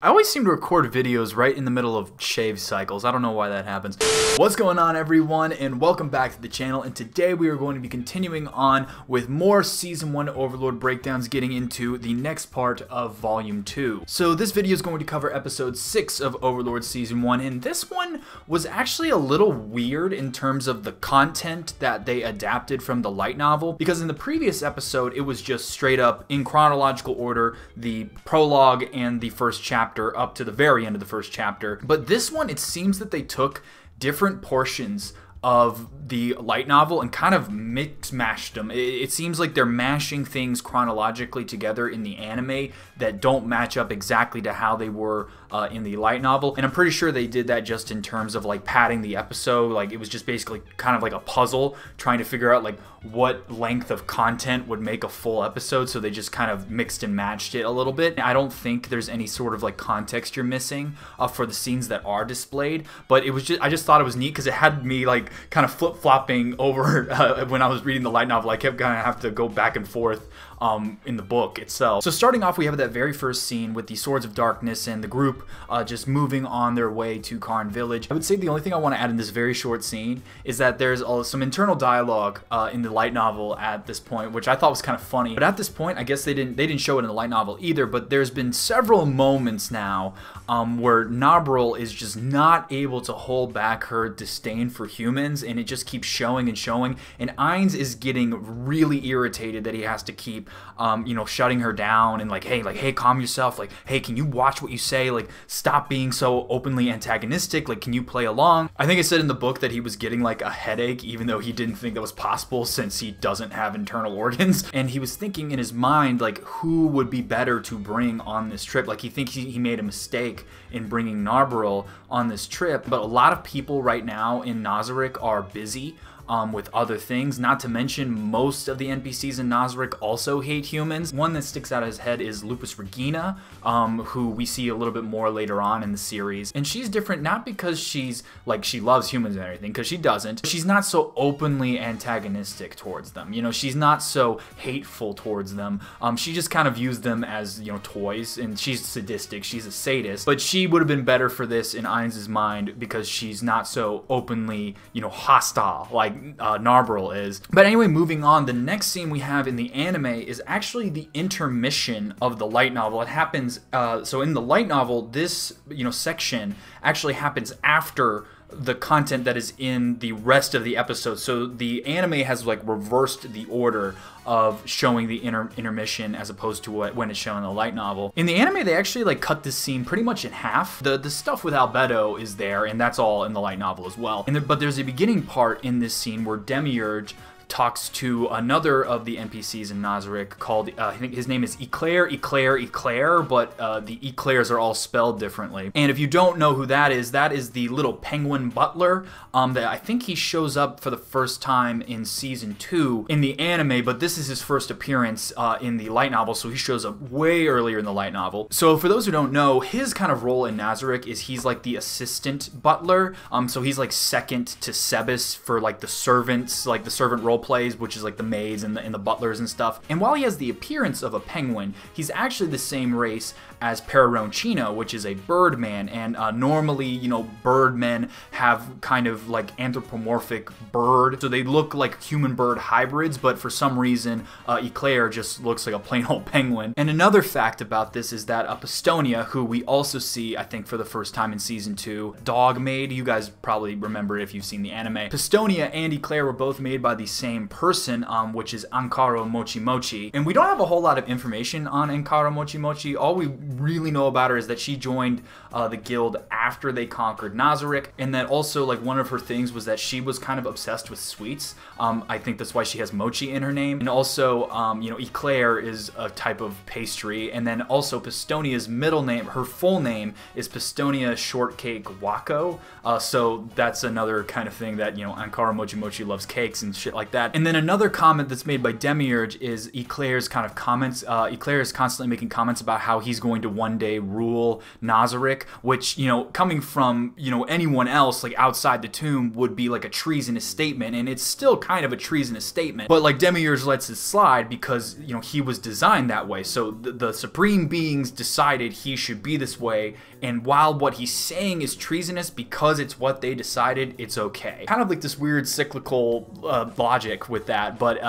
I always seem to record videos right in the middle of shave cycles. I don't know why that happens. What's going on, everyone, and welcome back to the channel. And today we are going to be continuing on with more Season 1 Overlord breakdowns, getting into the next part of Volume 2. So this video is going to cover Episode 6 of Overlord Season 1, and this one was actually a little weird in terms of the content that they adapted from the light novel, because in the previous episode it was just straight up, in chronological order, the prologue and the first chapter up to the very end of the first chapter. But this one, it seems that they took different portions of the light novel and kind of mashed them. It seems like they're mashing things chronologically together in the anime that don't match up exactly to how they were in the light novel. And I'm pretty sure they did that just in terms of like padding the episode. Like, it was just basically kind of like a puzzle trying to figure out like what length of content would make a full episode, so they just kind of mixed and matched it a little bit. I don't think there's any sort of like context you're missing for the scenes that are displayed, but it was just, I just thought it was neat because it had me like kind of flip-flopping over when I was reading the light novel. I kept gonna have to go back and forth in the book itself. So starting off, we have that very first scene with the Swords of Darkness and the group just moving on their way to Karn Village. I would say the only thing I want to add in this very short scene is that there's some internal dialogue in the light novel at this point, which I thought was kind of funny. But at this point, I guess they didn't show it in the light novel either, but there's been several moments now where Nabril is just not able to hold back her disdain for humans, and it just keeps showing and showing, and Ainz is getting really irritated that he has to keep you know, shutting her down and like, hey, calm yourself, like, hey, can you watch what you say, like, stop being so openly antagonistic, like, can you play along? I think I said in the book that he was getting like a headache, even though he didn't think that was possible since he doesn't have internal organs, and he was thinking in his mind like, who would be better to bring on this trip. Like, he thinks he made a mistake in bringing Nabril on this trip, but a lot of people right now in Nazarick are busy with other things, not to mention most of the NPCs in Nazarick also hate humans. One that sticks out of his head is Lupus Regina, who we see a little bit more later on in the series. And she's different not because she's like, she loves humans and everything, because she doesn't. She's not so openly antagonistic towards them. You know, she's not so hateful towards them. She just kind of views them as, you know, toys, and she's sadistic, she's a sadist. But she would have been better for this in Ainz's mind because she's not so openly, you know, hostile like Nabril is. But anyway, moving on, the next scene we have in the anime is actually the intermission of the light novel. It happens, so in the light novel, this, you know, section actually happens after the content that is in the rest of the episode. So the anime has like reversed the order of showing the intermission as opposed to when it's shown in the light novel. In the anime, they actually like cut this scene pretty much in half. The stuff with Albedo is there, and that's all in the light novel as well. But there's a beginning part in this scene where Demiurge talks to another of the NPCs in Nazarick called, I think his name is Eclair, but the Eclairs are all spelled differently. And if you don't know who that is the little penguin butler that I think he shows up for the first time in Season 2 in the anime, but this is his first appearance in the light novel, so he shows up way earlier in the light novel. So for those who don't know, his kind of role in Nazarick is he's like the assistant butler, so he's like second to Sebas for like the servants, like the servant role plays, which is like the maids and the butlers and stuff. And while he has the appearance of a penguin, he's actually the same race as Peroncino, which is a birdman. And normally, you know, birdmen have kind of like anthropomorphic bird, so they look like human-bird hybrids, but for some reason, Eclair just looks like a plain old penguin. And another fact about this is that Pistonia, who we also see, I think, for the first time in Season 2, dog maid, you guys probably remember it if you've seen the anime. Pistonia and Eclair were both made by the same person, which is Ankaro Mochi Mochi. And we don't have a whole lot of information on Ankaro Mochi Mochi. All we really know about her is that she joined the guild after they conquered Nazarick, and that also, like, one of her things was that she was kind of obsessed with sweets. I think that's why she has mochi in her name. And also, you know, Eclair is a type of pastry, and then also Pistonia's middle name, her full name is Pistonia Shortcake Wako, so that's another kind of thing that, you know, Ankara Mochi Mochi loves cakes and shit like that. And then another comment that's made by Demiurge is Eclair's kind of comments. Eclair is constantly making comments about how he's going to one day rule Nazarick, which, you know, coming from, you know, anyone else like outside the tomb would be like a treasonous statement, and it's still kind of a treasonous statement, but like Demiurge lets it slide because, you know, he was designed that way. So the supreme beings decided he should be this way, and while what he's saying is treasonous because it's what they decided, it's okay. Kind of like this weird cyclical logic with that, but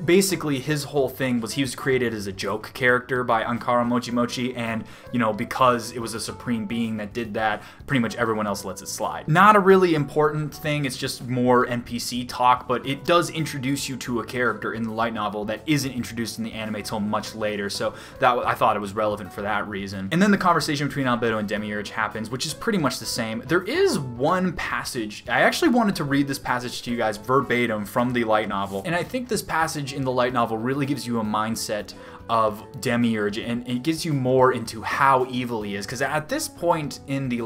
basically his whole thing was he was created as a joke character by Ankara Mochi Mochi, and, you know, because it was a supreme being that did that, pretty much everyone else lets it slide. Not a really important thing, it's just more NPC talk, but it does introduce you to a character in the light novel that isn't introduced in the anime till much later, so that I thought it was relevant for that reason. And then the conversation between Albedo and Demiurge happens, which is pretty much the same. There is one passage, I actually wanted to read this passage to you guys verbatim from the light novel, and I think this passage in the light novel really gives you a mindset of Demiurge, and it gives you more into how evil he is, because at this point in the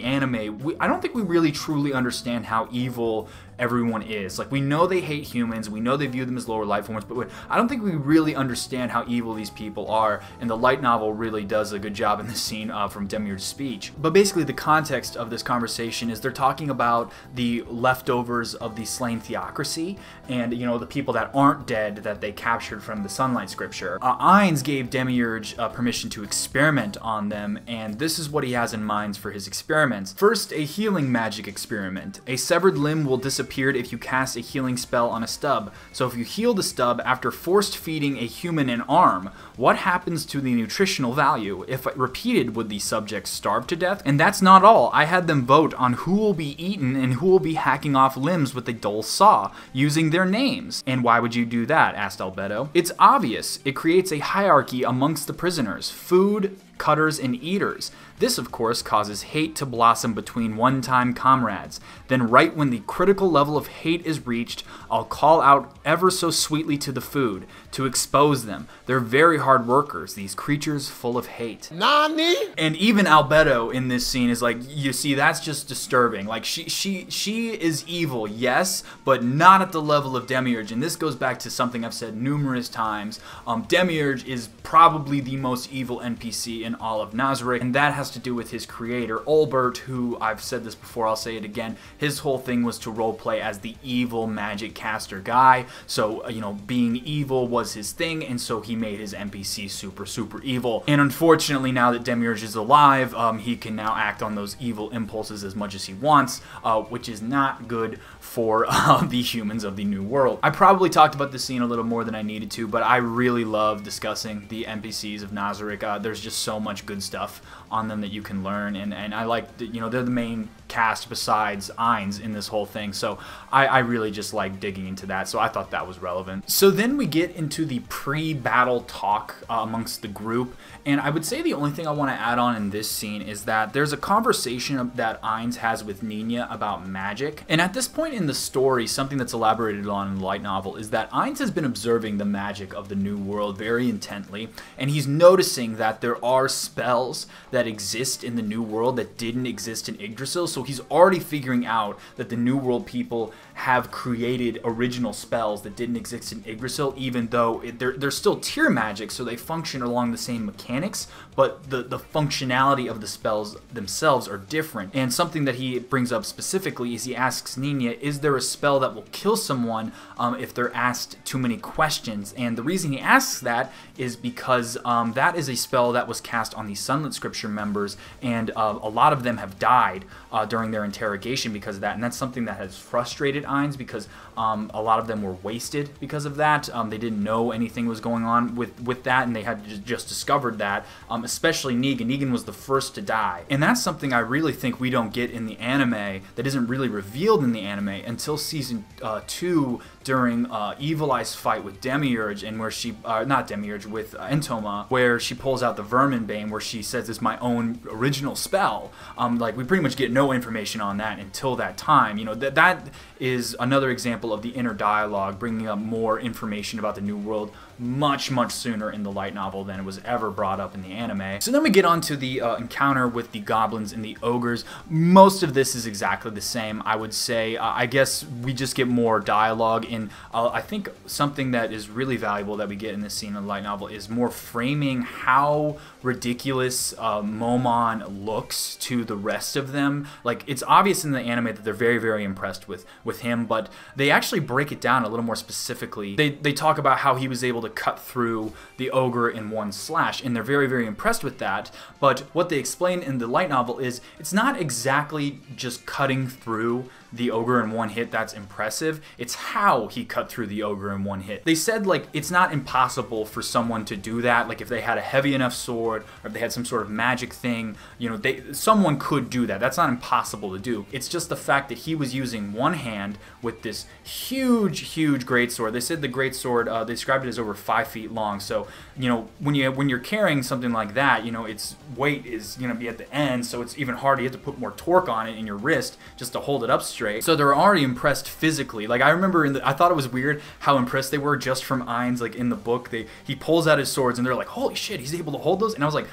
anime, I don't think we really truly understand how evil everyone is. Like, we know they hate humans, we know they view them as lower life forms, but I don't think we really understand how evil these people are, and the light novel really does a good job in this scene from Demiurge's speech. But basically the context of this conversation is they're talking about the leftovers of the slain theocracy, and, you know, the people that aren't dead that they captured from the Sunlight Scripture. Ainz gave Demiurge permission to experiment on them, and this is what he has in mind for his experiments. First, a healing magic experiment. A severed limb will disappear if you cast a healing spell on a stub. So if you heal the stub after forced feeding a human an arm, what happens to the nutritional value? If repeated, would the subject starve to death? And that's not all. I had them vote on who will be eaten and who will be hacking off limbs with a dull saw, using their names. And why would you do that? Asked Albedo. It's obvious. It creates a hierarchy amongst the prisoners. Food, cutters, and eaters. This, of course, causes hate to blossom between one-time comrades. Then right when the critical level of hate is reached, I'll call out ever so sweetly to the food, to expose them. They're very hard workers, these creatures full of hate. Nani? And even Albedo in this scene is like, you see, that's just disturbing. Like, she is evil, yes, but not at the level of Demiurge. And this goes back to something I've said numerous times. Demiurge is probably the most evil NPC in all of Nazarick, and that has to do with his creator, Olbert, who, I've said this before, I'll say it again, his whole thing was to roleplay as the evil magic caster guy. So, you know, being evil was his thing, and so he made his NPC super, super evil. And unfortunately, now that Demiurge is alive, he can now act on those evil impulses as much as he wants, which is not good for the humans of the New World. I probably talked about this scene a little more than I needed to, but I really love discussing the NPCs of Nazarick. There's just so much good stuff on them that you can learn, and I like, you know, they're the main cast besides Ainz in this whole thing, so I really just like digging into that, so I thought that was relevant. So then we get into the pre-battle talk amongst the group, and I would say the only thing I want to add on in this scene is that there's a conversation that Ainz has with Nina about magic, and at this point in the story, something that's elaborated on in the light novel is that Ainz has been observing the magic of the New World very intently, and he's noticing that there are spells that exist in the New World that didn't exist in Yggdrasil, so he's already figuring out that the New World people have created original spells that didn't exist in Yggdrasil, even though they're still tier magic, so they function along the same mechanics, but the functionality of the spells themselves are different. And something that he brings up specifically is he asks Nina, is there a spell that will kill someone if they're asked too many questions? And the reason he asks that is because that is a spell that was cast on the Sunlit Scripture members, and a lot of them have died during their interrogation because of that, and that's something that has frustrated Ainz, because a lot of them were wasted because of that. They didn't know anything was going on with that, and they had just discovered that, especially Negan. Negan was the first to die, and that's something I really think we don't get in the anime, that isn't really revealed in the anime until season 2 during Evil Eye's fight with Demiurge, and where she, not Demiurge, with Entoma, where she pulls out the Vermin Bane, where she says it's my own original spell. Like, we pretty much get no information on that until that time. You know, that is another example of the inner dialogue, bringing up more information about the New World much sooner in the light novel than it was ever brought up in the anime. So then we get on to the encounter with the goblins and the ogres. Most of this is exactly the same, I would say. I guess we just get more dialogue, and I think something that is really valuable that we get in this scene in the light novel is more framing how ridiculous Momon looks to the rest of them. Like, it's obvious in the anime that they're very impressed with him, but they actually break it down a little more specifically. They talk about how he was able to cut through the ogre in one slash, and they're very impressed with that. But what they explain in the light novel is it's not exactly just cutting through the ogre in one hit that's impressive, it's how he cut through the ogre in one hit. They said, like, it's not impossible for someone to do that. Like, if they had a heavy enough sword, or if they had some sort of magic thing, you know, someone could do that. That's not impossible to do. It's just the fact that he was using one hand with this huge greatsword. They said the greatsword, they described it as over 5 feet long. So, you know, when you're carrying something like that, you know, its weight is gonna be at the end, so it's even harder. You have to put more torque on it in your wrist just to hold it up straight. So they're already impressed physically. Like, I remember I thought it was weird how impressed they were just from Ainz. Like, in the book, he pulls out his swords and they're like, holy shit, he's able to hold those? And I was like,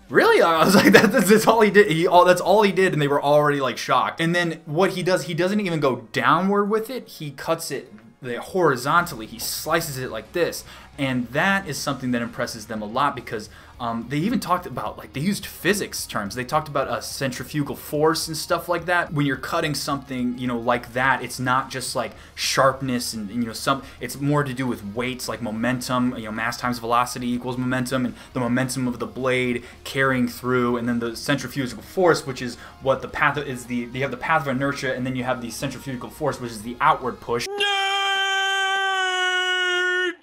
really? I was like, that's all he did. That's all he did, and they were already like shocked. And then what he does, he doesn't even go downward with it. He cuts it horizontally. He slices it like this, and that is something that impresses them a lot, because they even talked about, like, they used physics terms. They talked about a centrifugal force and stuff like that. When you're cutting something, you know, like that, it's not just like sharpness and you know, it's more to do with weights, like momentum. You know, mass times velocity equals momentum, and the momentum of the blade carrying through, and then the centrifugal force, which is what the path is. You have the path of inertia, and then you have the centrifugal force, which is the outward push.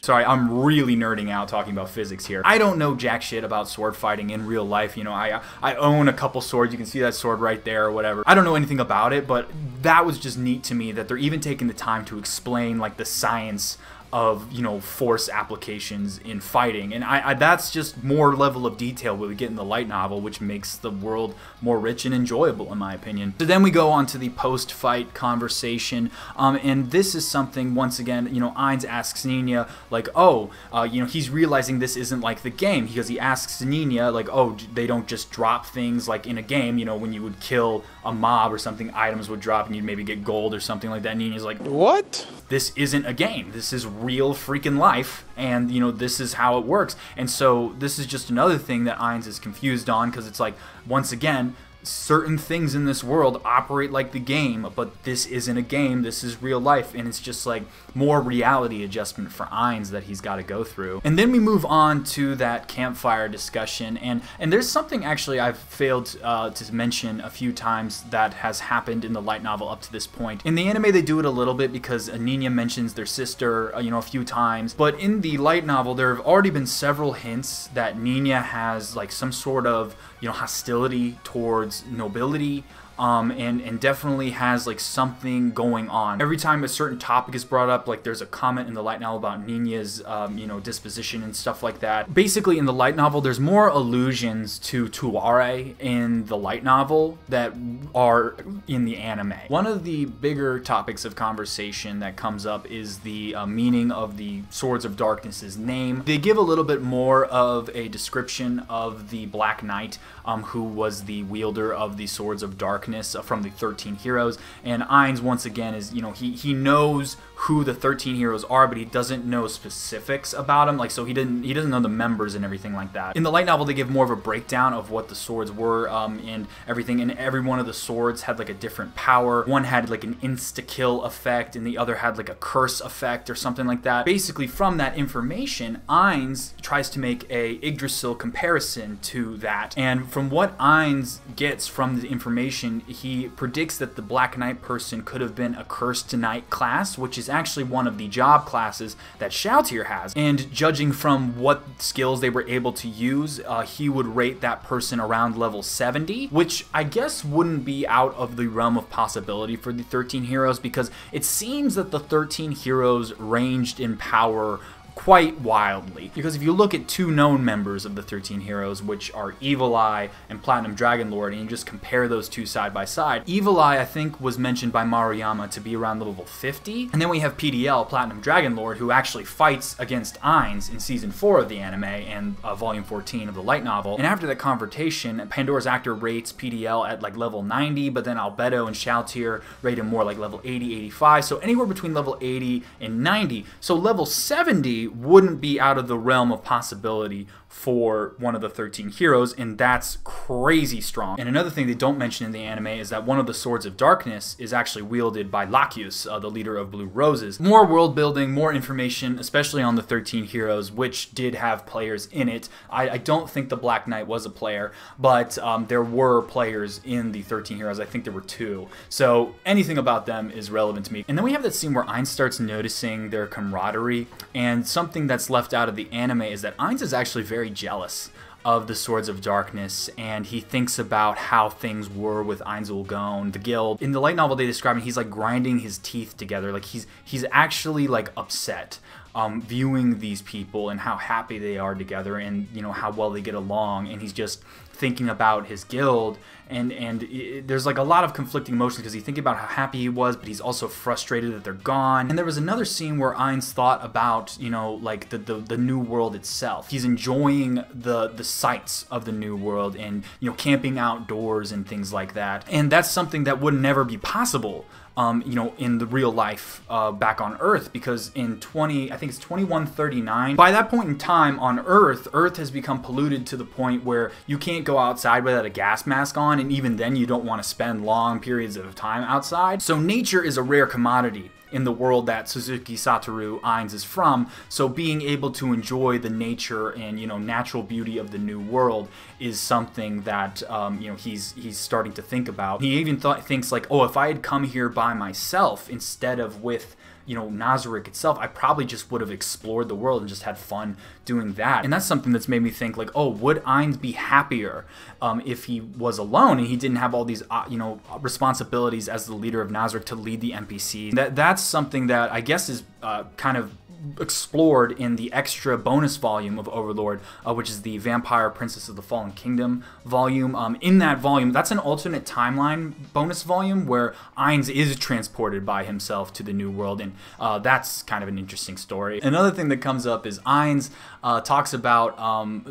Sorry, I'm really nerding out talking about physics here. I don't know jack shit about sword fighting in real life. You know, I own a couple swords. You can see that sword right there or whatever. I don't know anything about it, but that was just neat to me that they're even taking the time to explain, like, the science of, you know, force applications in fighting. And that's just more level of detail we get in the light novel, which makes the world more rich and enjoyable, in my opinion. So then we go on to the post-fight conversation, and this is something, once again, you know, Ainz asks Nina, like, oh, you know, he's realizing this isn't like the game, because he asks Nina, like, oh, they don't just drop things like in a game, you know, when you would kill a mob or something, items would drop and you'd maybe get gold or something like that. And Nina's like, what? This isn't a game. This is real freaking life, and you know, this is how it works. And so this is just another thing that Ainz is confused on, because it's like, once again, certain things in this world operate like the game, but this isn't a game, this is real life, and it's just like more reality adjustment for Ainz that he's got to go through. And then we move on to that campfire discussion, and there's something actually I've failed to mention a few times that has happened in the light novel up to this point. In the anime they do it a little bit, because Nina mentions their sister, you know, a few times, but in the light novel there have already been several hints that Nina has like some sort of, you know, hostility towards nobility, and definitely has like something going on. Every time a certain topic is brought up, like there's a comment in the light novel about Nina's you know, disposition and stuff like that. Basically in the light novel there's more allusions to Tuare in the light novel that are in the anime. One of the bigger topics of conversation that comes up is the meaning of the Swords of Darkness's name. They give a little bit more of a description of the Black Knight, who was the wielder of the Swords of Darkness from the 13 heroes, and Ainz once again is, you know, he knows who the 13 heroes are, but he doesn't know specifics about them, like, so he doesn't know the members and everything like that. In the light novel they give more of a breakdown of what the swords were, and everything, and every one of the swords had like a different power. One had like an insta-kill effect, and the other had like a curse effect or something like that. Basically from that information, Ainz tries to make a Yggdrasil comparison to that, and from what Ainz gets from the information, he predicts that the Black Knight person could have been a Cursed Knight class, which is actually one of the job classes that Shoutier has. And judging from what skills they were able to use, he would rate that person around level 70, which I guess wouldn't be out of the realm of possibility for the 13 heroes, because it seems that the 13 heroes ranged in power quite wildly. Because if you look at two known members of the 13 heroes, which are Evil Eye and Platinum Dragon Lord, and you just compare those two side by side, Evil Eye, I think, was mentioned by Maruyama to be around level 50. And then we have PDL, Platinum Dragon Lord, who actually fights against Ainz in Season 4 of the anime and Volume 14 of the light novel. And after that confrontation, Pandora's Actor rates PDL at like level 90, but then Albedo and Shoutier rate him more like level 80, 85. So anywhere between level 80 and 90. So level 70 wouldn't be out of the realm of possibility for one of the 13 heroes, and that's crazy strong. And another thing they don't mention in the anime is that one of the Swords of Darkness is actually wielded by Lacus, the leader of Blue Roses. More world building, more information, especially on the 13 heroes, which did have players in it. I don't think the Black Knight was a player, but there were players in the 13 heroes. I think there were 2. So anything about them is relevant to me. And then we have that scene where Ainz starts noticing their camaraderie, and something that's left out of the anime is that Ainz is actually very jealous of the Swords of Darkness, and he thinks about how things were with Ainz Ul Gon, the guild. In the light novel, they describe him, he's like grinding his teeth together, like he's actually like upset viewing these people and how happy they are together, and you know how well they get along, and he's just thinking about his guild, and there's like a lot of conflicting emotions because he's thinking about how happy he was, but he's also frustrated that they're gone. And there was another scene where Ainz thought about, you know, like the new world itself. He's enjoying the sights of the new world, and you know, camping outdoors and things like that. And that's something that would never be possible you know, in the real life back on Earth, because in I think it's 2139, by that point in time on Earth has become polluted to the point where you can't go outside without a gas mask on, and even then you don't want to spend long periods of time outside. So nature is a rare commodity in the world that Suzuki Satoru Ainz is from, so being able to enjoy the nature and, you know, natural beauty of the new world is something that you know, he's starting to think about. He even thinks like, oh, if I had come here by myself instead of with, you know, Nazarick itself, I probably just would have explored the world and just had fun doing that. And that's something that's made me think like, oh, would Ainz be happier if he was alone and he didn't have all these you know, responsibilities as the leader of Nazarick to lead the NPCs? That's something that I guess is kind of explored in the extra bonus volume of Overlord, which is the Vampire Princess of the Fallen Kingdom volume. In that volume, that's an alternate timeline bonus volume where Ainz is transported by himself to the new world, and that's kind of an interesting story. Another thing that comes up is Ainz talks about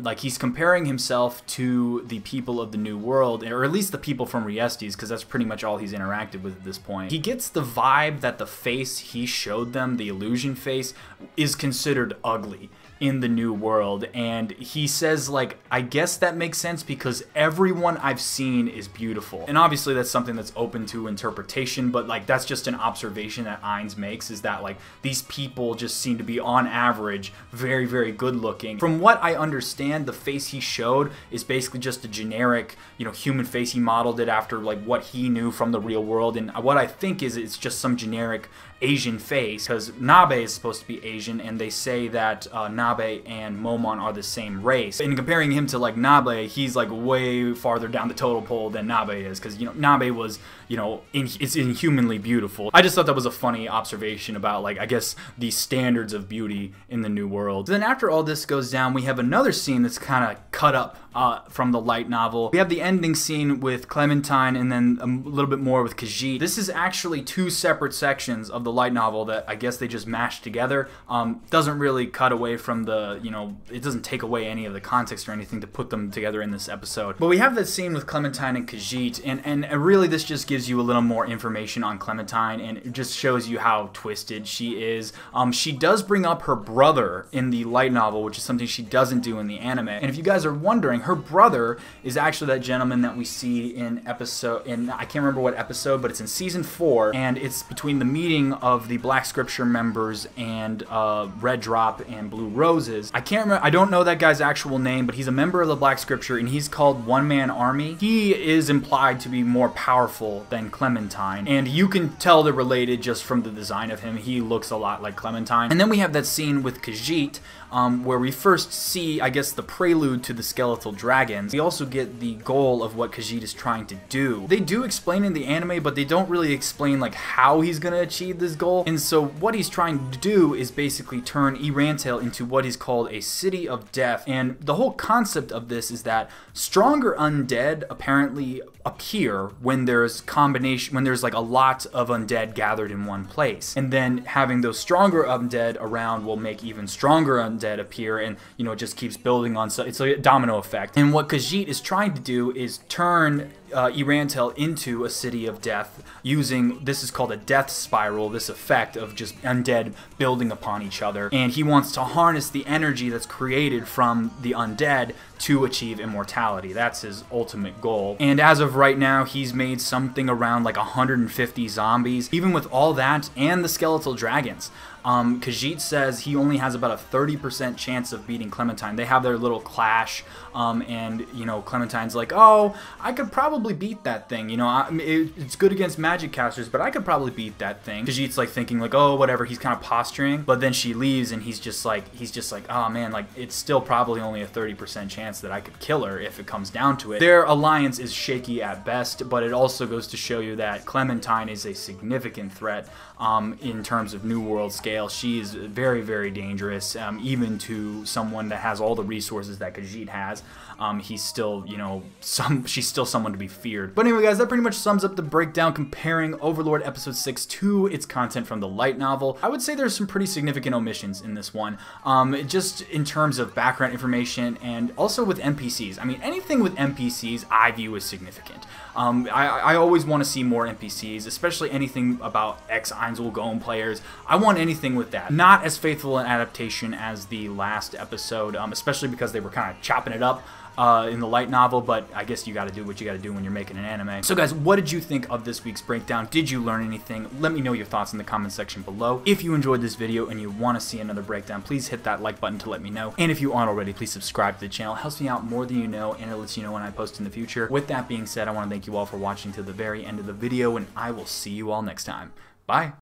like he's comparing himself to the people of the new world, or at least the people from Riestes, because that's pretty much all he's interacted with at this point. He gets the vibe that the face he showed them, the illusion face, is considered ugly in the new world, and he says like, I guess that makes sense because everyone I've seen is beautiful. And obviously that's something that's open to interpretation, but like that's just an observation that Ainz makes, is that like these people just seem to be on average very, very good looking. From what I understand, the face he showed is basically just a generic, you know, human face. He modeled it after like what he knew from the real world, and what I think is it's just some generic Asian face, because Nabe is supposed to be Asian, and they say that Nabe and Momon are the same race. And comparing him to like Nabe, he's like way farther down the total pole than Nabe is, because, you know, Nabe was, you know, it's inhumanly beautiful. I just thought that was a funny observation about, like, I guess the standards of beauty in the new world. Then after all this goes down, we have another scene that's kind of cut up from the light novel. We have the ending scene with Clementine, and then a little bit more with Khajiit. This is actually 2 separate sections of the light novel that I guess they just mashed together. Doesn't really cut away from the, you know, it doesn't take away any of the context or anything to put them together in this episode. But we have that scene with Clementine and Khajiit, and really this just gives you a little more information on Clementine, and it just shows you how twisted she is. She does bring up her brother in the light novel, which is something she doesn't do in the anime. And if you guys are wondering, her brother is actually that gentleman that we see in I can't remember what episode, but it's in season 4, and it's between the meeting of the Black Scripture members and Red Drop and Blue Roses. I can't remember, I don't know that guy's actual name, but he's a member of the Black Scripture, and he's called One Man Army. He is implied to be more powerful than Clementine, and you can tell they're related just from the design of him. He looks a lot like Clementine. And then we have that scene with Khajiit, where we first see, I guess, the prelude to the skeletal dragons. We also get the goal of what Khajiit is trying to do. They do explain in the anime, but they don't really explain like how he's gonna achieve this goal. And so what he's trying to do is basically turn Irantail into what is called a city of death. And the whole concept of this is that stronger undead apparently appear when there's like a lot of undead gathered in one place, and then having those stronger undead around will make even stronger undead appear, and you know, it just keeps building on. So it's like a domino effect. And what Khajiit is trying to do is turn Irantail into a city of death using, this is called a death spiral, this effect of just undead building upon each other. And he wants to harness the energy that's created from the undead to achieve immortality. That's his ultimate goal. And as of right now, he's made something around like 150 zombies. Even with all that and the skeletal dragons, Khajiit says he only has about a 30% chance of beating Clementine. They have their little clash, and you know, Clementine's like, oh, I could probably beat that thing. You know, it's good against magic casters, but I could probably beat that thing. Khajiit's like thinking like, oh, whatever. He's kind of posturing, but then she leaves, and he's just like, oh man, like it's still probably only a 30% chance that I could kill her if it comes down to it. Their alliance is shaky at best, but it also goes to show you that Clementine is a significant threat in terms of New World scale. She is very, very dangerous, even to someone that has all the resources that Khajiit has. He's still, you know, she's still someone to be feared. But anyway, guys, that pretty much sums up the breakdown comparing Overlord Episode 6 to its content from the light novel. I would say there's some pretty significant omissions in this one, just in terms of background information and also with NPCs. I mean, anything with NPCs I view as significant. I always want to see more NPCs, especially anything about ex-Einzelgone players. I want anything with that. Not as faithful an adaptation as the last episode, especially because they were kind of chopping it up in the light novel, but I guess you gotta do what you gotta do when you're making an anime. So guys, what did you think of this week's breakdown? Did you learn anything? Let me know your thoughts in the comment section below. If you enjoyed this video and you want to see another breakdown, please hit that like button to let me know. And if you aren't already, please subscribe to the channel. It helps me out more than you know, and it lets you know when I post in the future. With that being said, I want to thank you all for watching to the very end of the video, and I will see you all next time. Bye!